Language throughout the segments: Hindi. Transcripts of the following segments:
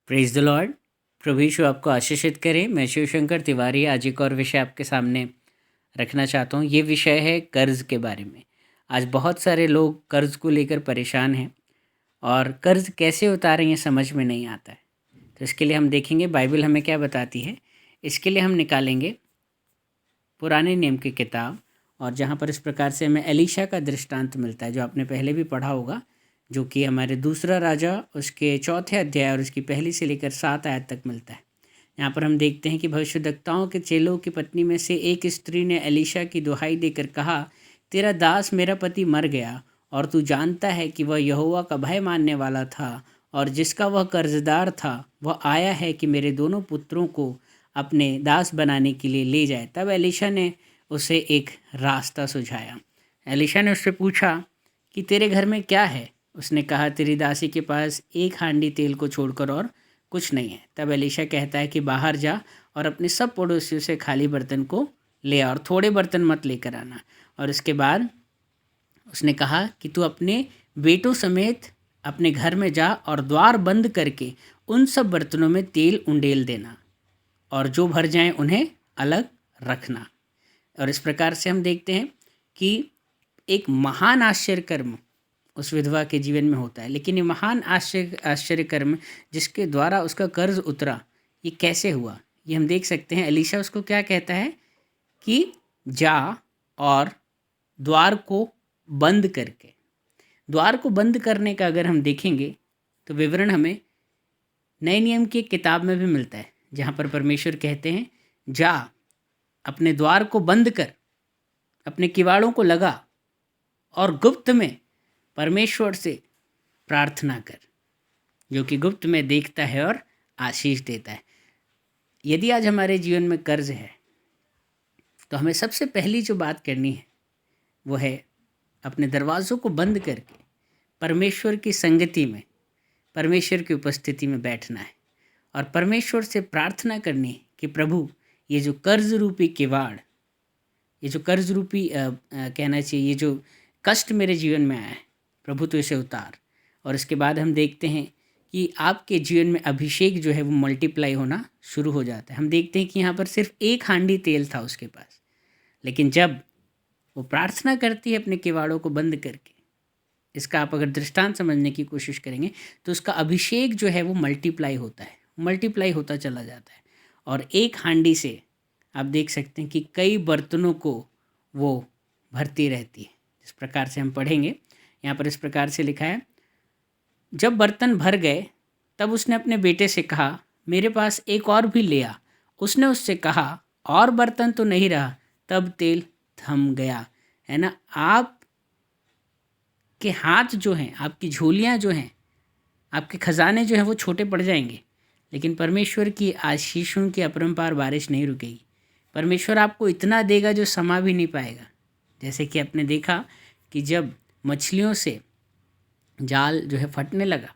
Praise the lord. प्रभु यीशु आपको आशीषित करे। मैं शिवशंकर तिवारी आज एक और विषय आपके सामने रखना चाहता हूँ। ये विषय है कर्ज़ के बारे में। आज बहुत सारे लोग कर्ज़ को लेकर परेशान हैं और कर्ज़ कैसे उतारें ये समझ में नहीं आता है। तो इसके लिए हम देखेंगे बाइबल हमें क्या बताती है। इसके लिए हम निकालेंगे पुराने नियम की किताब, और जहाँ पर इस प्रकार से हमें एलीशा का दृष्टांत मिलता है जो आपने पहले भी पढ़ा होगा, जो कि हमारे दूसरा राजा उसके चौथे अध्याय और उसकी पहली से लेकर 7 आयत तक मिलता है। यहाँ पर हम देखते हैं कि भविष्यद्वक्ताओं के चेलों की पत्नी में से एक स्त्री ने एलीशा की दुहाई देकर कहा, तेरा दास मेरा पति मर गया और तू जानता है कि वह यहोवा का भय मानने वाला था और जिसका वह कर्जदार था वह आया है कि मेरे दोनों पुत्रों को अपने दास बनाने के लिए ले जाए। तब एलीशा ने उसे एक रास्ता सुझाया। एलीशा ने उससे पूछा कि तेरे घर में क्या है? उसने कहा, तेरी दासी के पास एक हांडी तेल को छोड़कर और कुछ नहीं है। तब एलीशा कहता है कि बाहर जा और अपने सब पड़ोसियों से खाली बर्तन को ले आ और थोड़े बर्तन मत लेकर आना। और इसके बाद उसने कहा कि तू अपने बेटों समेत अपने घर में जा और द्वार बंद करके उन सब बर्तनों में तेल उंडेल देना और जो भर जाएं उन्हें अलग रखना। और इस प्रकार से हम देखते हैं कि एक महान आश्चर्य कर्म उस विधवा के जीवन में होता है। लेकिन ये महान आश्चर्य कर्म जिसके द्वारा उसका कर्ज उतरा, ये कैसे हुआ ये हम देख सकते हैं। एलीशा उसको क्या कहता है कि जा और द्वार को बंद करके, द्वार को बंद करने का अगर हम देखेंगे तो विवरण हमें नए नियम की किताब में भी मिलता है, जहाँ पर परमेश्वर कहते हैं जा अपने द्वार को बंद कर, अपने किवाड़ों को लगा और गुप्त में परमेश्वर से प्रार्थना कर, जो कि गुप्त में देखता है और आशीष देता है। यदि आज हमारे जीवन में कर्ज है तो हमें सबसे पहली जो बात करनी है वो है अपने दरवाज़ों को बंद करके परमेश्वर की संगति में, परमेश्वर की उपस्थिति में बैठना है और परमेश्वर से प्रार्थना करनी है कि प्रभु ये जो कर्ज रूपी किवाड़, ये जो कर्ज रूपी कहना चाहिए, ये जो कष्ट मेरे जीवन में आया है, प्रभु तो इसे उतार। और इसके बाद हम देखते हैं कि आपके जीवन में अभिषेक जो है वो मल्टीप्लाई होना शुरू हो जाता है। हम देखते हैं कि यहाँ पर सिर्फ एक हांडी तेल था उसके पास, लेकिन जब वो प्रार्थना करती है अपने किवाड़ों को बंद करके, इसका आप अगर दृष्टांत समझने की कोशिश करेंगे तो उसका अभिषेक जो है वो मल्टीप्लाई होता है, मल्टीप्लाई होता चला जाता है। और एक हांडी से आप देख सकते हैं कि कई बर्तनों को वो भरती रहती है। इस प्रकार से हम पढ़ेंगे, यहाँ पर इस प्रकार से लिखा है, जब बर्तन भर गए तब उसने अपने बेटे से कहा, मेरे पास एक और भी ले आ। उसने उससे कहा, और बर्तन तो नहीं रहा। तब तेल थम गया। है ना, आप के हाथ जो हैं, आपकी झोलियाँ जो हैं, आपके खजाने जो हैं वो छोटे पड़ जाएंगे, लेकिन परमेश्वर की आशीषों की अपरंपार बारिश नहीं रुकेगी। परमेश्वर आपको इतना देगा जो समा भी नहीं पाएगा। जैसे कि आपने देखा कि जब मछलियों से जाल जो है फटने लगा,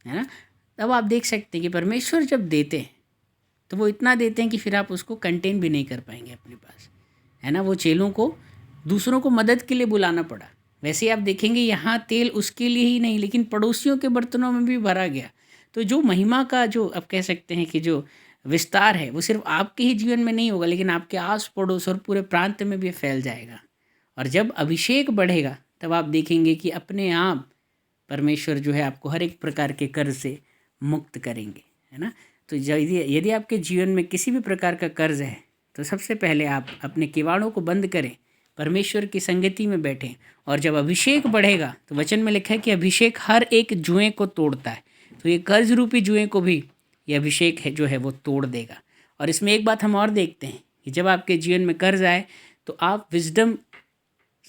है ना, तब आप देख सकते हैं कि परमेश्वर जब देते हैं तो वो इतना देते हैं कि फिर आप उसको कंटेन भी नहीं कर पाएंगे अपने पास। है ना, वो चेलों को दूसरों को मदद के लिए बुलाना पड़ा। वैसे आप देखेंगे यहाँ तेल उसके लिए ही नहीं लेकिन पड़ोसियों के बर्तनों में भी भरा गया। तो जो महिमा का जो आप कह सकते हैं कि जो विस्तार है वो सिर्फ आपके ही जीवन में नहीं होगा, लेकिन आपके आस पड़ोस और पूरे प्रांत में भी फैल जाएगा। और जब अभिषेक बढ़ेगा तब आप देखेंगे कि अपने आप परमेश्वर जो है आपको हर एक प्रकार के कर्ज से मुक्त करेंगे। है ना, तो यदि आपके जीवन में किसी भी प्रकार का कर्ज है तो सबसे पहले आप अपने किवाड़ों को बंद करें, परमेश्वर की संगति में बैठें, और जब अभिषेक बढ़ेगा तो वचन में लिखा है कि अभिषेक हर एक जुएं को तोड़ता है। तो ये कर्ज रूपी जुएं को भी ये अभिषेक है जो है वो तोड़ देगा। और इसमें एक बात हम और देखते हैं कि जब आपके जीवन में कर्ज आए तो आप विजडम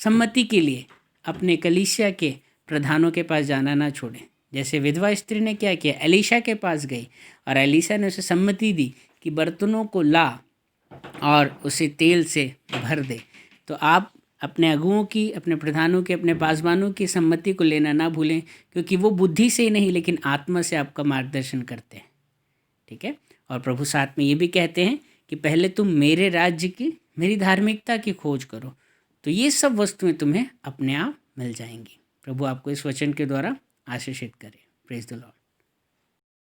सम्मति के लिए अपने कलीसिया के प्रधानों के पास जाना ना छोड़ें। जैसे विधवा स्त्री ने क्या किया, एलीशा के पास गई और एलीशा ने उसे सम्मति दी कि बर्तनों को ला और उसे तेल से भर दे। तो आप अपने अगुओं की, अपने प्रधानों की, अपने पासवानों की सम्मति को लेना ना भूलें, क्योंकि वो बुद्धि से ही नहीं लेकिन आत्मा से आपका मार्गदर्शन करते हैं। ठीक है, और प्रभु साथ में ये भी कहते हैं कि पहले तुम मेरे राज्य की, मेरी धार्मिकता की खोज करो, तो ये सब वस्तुएं तुम्हें अपने आप मिल जाएंगी। प्रभु आपको इस वचन के द्वारा आशीषित करे। Praise the Lord.